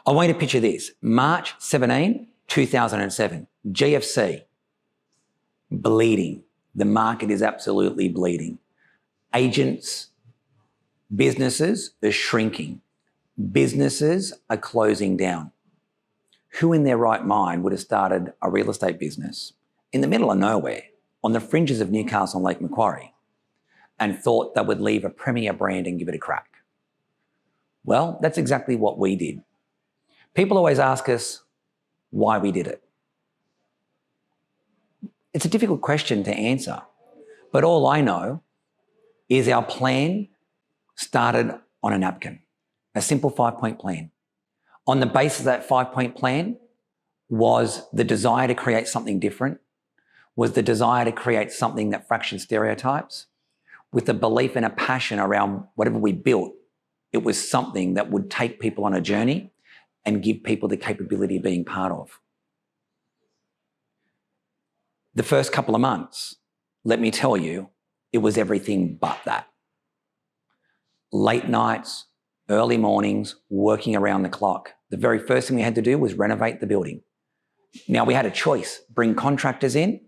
I want you to picture this. March 17, 2007, GFC, bleeding. The market is absolutely bleeding. Agents, businesses are shrinking. Businesses are closing down. Who in their right mind would have started a real estate business in the middle of nowhere, on the fringes of Newcastle and Lake Macquarie, and thought they would leave a premier brand and give it a crack? Well, that's exactly what we did. People always ask us why we did it. It's a difficult question to answer, but all I know is our plan started on a napkin, a simple 5-point plan. On the basis of that 5-point plan was the desire to create something different, was the desire to create something that fractured stereotypes, with a belief and a passion around whatever we built. It was something that would take people on a journey and give people the capability of being part of. The first couple of months, let me tell you, it was everything but that. Late nights, early mornings, working around the clock. The very first thing we had to do was renovate the building. Now, we had a choice, bring contractors in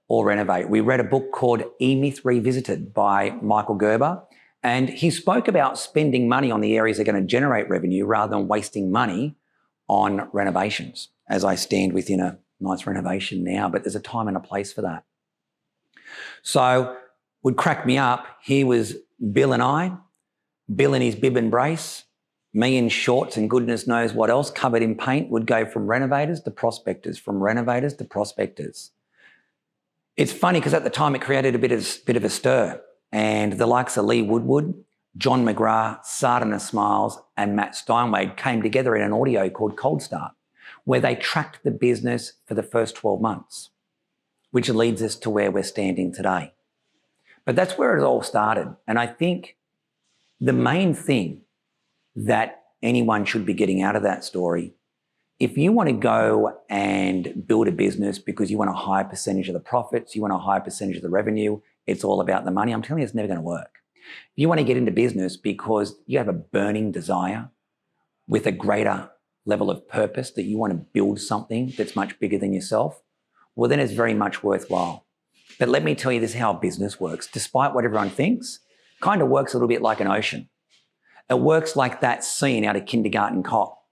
or renovate. We read a book called E-Myth Revisited by Michael Gerber, and he spoke about spending money on the areas that are going to generate revenue rather than wasting money on renovations, as I stand within a nice renovation now, but there's a time and a place for that. So would crack me up. Here was Bill and I, Bill in his bib and brace, me in shorts and goodness knows what else, covered in paint, would go from renovators to prospectors, from renovators to prospectors. It's funny because at the time it created a bit of a stir, and the likes of Lee Woodward, John McGrath, Sardana Smiles and Matt Steinway came together in an audio called Cold Start, where they tracked the business for the first 12 months, which leads us to where we're standing today. But that's where it all started. And I think the main thing that anyone should be getting out of that story, if you want to go and build a business because you want a higher percentage of the profits, you want a higher percentage of the revenue, it's all about the money, I'm telling you, it's never going to work. If you want to get into business because you have a burning desire with a greater level of purpose that you want to build something that's much bigger than yourself, well, then it's very much worthwhile. But let me tell you, this is how business works. Despite what everyone thinks, kind of works a little bit like an ocean. It works like that scene out of Kindergarten Cop,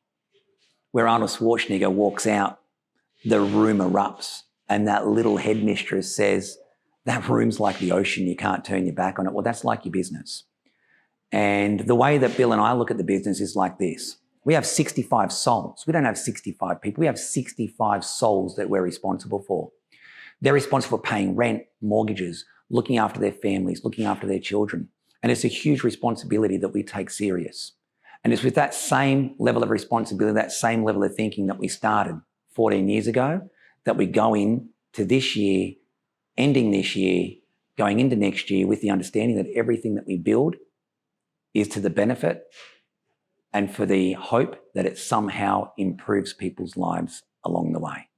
where Arnold Schwarzenegger walks out, the room erupts, and that little headmistress says, that room's like the ocean, you can't turn your back on it. Well, that's like your business. And the way that Bill and I look at the business is like this. We have 65 souls. We don't have 65 people. We have 65 souls that we're responsible for. They're responsible for paying rent, mortgages, looking after their families, looking after their children. And it's a huge responsibility that we take serious. And it's with that same level of responsibility, that same level of thinking that we started 14 years ago, that we go into this year, ending this year, going into next year with the understanding that everything that we build is to the benefit and for the hope that it somehow improves people's lives along the way.